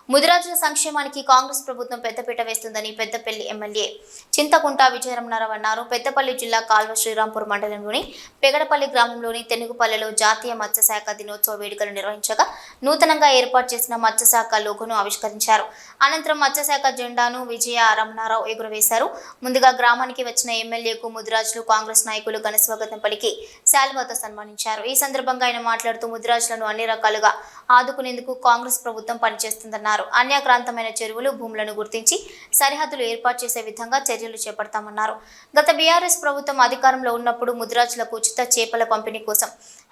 ముదిరాజుల సంక్షేమానికి కాంగ్రెస్ ప్రభుత్వం పెద్దపీట వేస్తుందని పెద్దపల్లి ఎమ్మెల్యే చింతకుంట విజయరమణారావు అన్నారు. పెద్దపల్లి జిల్లా కాల్వ శ్రీరాంపూర్ మండలంలోని పెగడపల్లి గ్రామంలోని తెనుగుపల్లెలో జాతీయ మత్స్యశాఖ దినోత్సవ వేడుకలు నిర్వహించగా నూతనంగా ఏర్పాటు చేసిన మత్స్యశాఖ లోగోను ఆవిష్కరించారు. అనంతరం మత్స్యశాఖ జెండాను విజయ రమణారావు ఎగురవేశారు. ముందుగా గ్రామానికి వచ్చిన ఎమ్మెల్యేకు ముదిరాజులు కాంగ్రెస్ నాయకులు ఘన స్వాగతం పలికి శాలువాతో సన్మానించారు. ఈ సందర్భంగా ఆయన మాట్లాడుతూ ముదిరాజులను అన్ని రకాలుగా ఆదుకునేందుకు కాంగ్రెస్ ప్రభుత్వం పనిచేస్తుందన్నారు. అన్యాక్రాంతమైన చెరువులు భూములను గుర్తించి సరిహద్దులు ఏర్పాటు చేసే విధంగా చర్యలు చేపడతామన్నారు. గత బీఆర్ఎస్ ప్రభుత్వం అధికారంలో ఉన్నప్పుడు ముదిరాజులకు ఉచిత చేపల పంపిణీ కోసం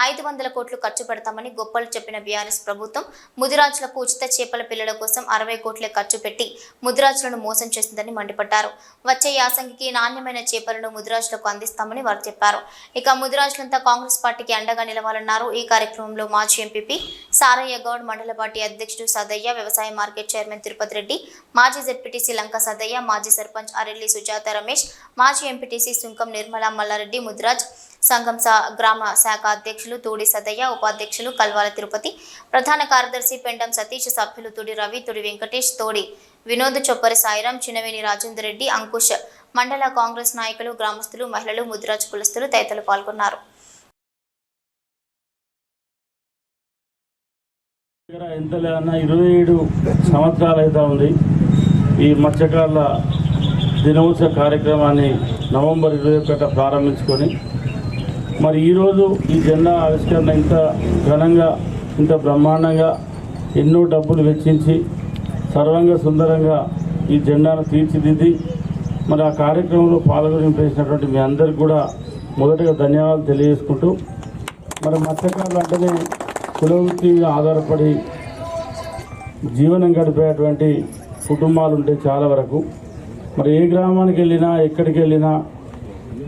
500 కోట్లు ఖర్చు పెడతామని గొప్పలు చెప్పిన బీఆర్ఎస్ ప్రభుత్వం ముదిరాజులకు ఉచిత చేపల పిల్లల కోసం 60 కోట్లే ఖర్చు పెట్టి ముదిరాజులను మోసం చేసిందని మండిపడ్డారు. వచ్చే యాసంగికి నాణ్యమైన చేపలను ముదిరాజులకు అందిస్తామని వారు చెప్పారు. ఇక ముదిరాజులంతా కాంగ్రెస్ పార్టీకి అండగా నిలవాలన్నారు. ఈ కార్యక్రమంలో మాజీ ఎంపీపీ సారయ్య గౌడ్, మండల పార్టీ అధ్యక్షుడు సదయ్య, వ్యవసాయ మార్కెట్ చైర్మన్ తిరుపతి రెడ్డి, మాజీ జెడ్పీటీసీ లంక సదయ్య, మాజీ సర్పంచ్ అరెల్లి సుజాత రమేష్, మాజీ ఎంపీటీసీ సుంకం నిర్మల మల్లారెడ్డి, ముదిరాజ్ సంఘం గ్రామ శాఖ అధ్యక్షులు తూడి సదయ్య, ఉపాధ్యక్షులు కల్వాల తిరుపతి, ప్రధాన కార్యదర్శి పెండం సతీష్, సభ్యులు తుడి రవి, తుడి వెంకటేష్, తోడి వినోద్, చొప్పరి సాయిరాం, చినవేని రాజేందర్ రెడ్డి, అంకుష్, మండల కాంగ్రెస్ నాయకులు, గ్రామస్తులు, మహిళలు, ముదిరాజ్ కులస్తులు తదితరులు పాల్గొన్నారు. ఎంత లేదన్నా 27 సంవత్సరాలు అయితే ఉంది. ఈ మత్స్యకారుల దినోత్సవ కార్యక్రమాన్ని నవంబర్ 21 ప్రారంభించుకొని మరి ఈరోజు ఈ జెండా ఆవిష్కరణ ఇంత ఘనంగా, ఇంత బ్రహ్మాండంగా, ఎన్నో డబ్బులు వెచ్చించి సర్వంగ సుందరంగా ఈ జెండాను తీర్చిదిద్ది మరి ఆ కార్యక్రమంలో పాల్గొనించేసినటువంటి మీ అందరికీ కూడా మొదటగా ధన్యవాదాలు తెలియజేసుకుంటూ, మరి మత్స్యకారులు అంటేనే కులవృత్తిగా ఆధారపడి జీవనం గడిపేటువంటి కుటుంబాలు ఉంటాయి చాలా వరకు. మరి ఏ గ్రామానికి వెళ్ళినా, ఎక్కడికి వెళ్ళినా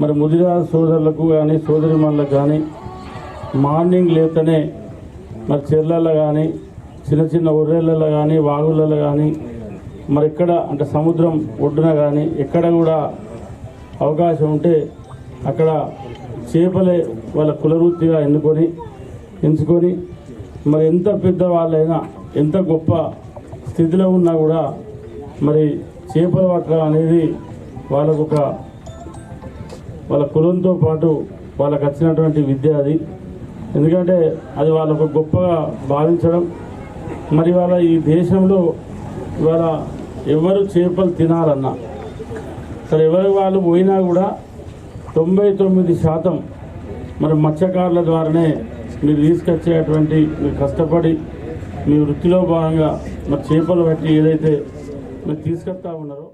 మరి ముదిరాజు సోదరులకు కానీ సోదరిమణులకు కానీ మార్నింగ్ లేతనే మరి చెర్లలో కానీ చిన్న చిన్న ఒర్రెళ్ళలో కానీ వాగులలో కానీ మరి ఎక్కడ అంటే సముద్రం ఒడ్డున కానీ ఎక్కడ కూడా అవకాశం ఉంటే అక్కడ చేపలే వాళ్ళ కులవృత్తిగా ఎంచుకొని మరి ఎంత పెద్ద వాళ్ళైనా, ఎంత గొప్ప స్థితిలో ఉన్నా కూడా మరి చేపలు పట్టడం అనేది వాళ్ళ కులంతో పాటు వాళ్ళకు వచ్చినటువంటి విద్య అది. ఎందుకంటే అది వాళ్ళకు గొప్పగా భావించడం. మరి వాళ్ళ ఈ దేశంలో ఇవాళ ఎవరు చేపలు తినాలన్నా సరే, ఎవరి వాళ్ళు పోయినా కూడా 99% మరి మత్స్యకారుల ద్వారానే మీరు తీసుకొచ్చేటువంటి, మీరు కష్టపడి మీ వృత్తిలో భాగంగా మరి చేపలు పట్టి ఏదైతే మీరు తీసుకొస్తా ఉన్నారో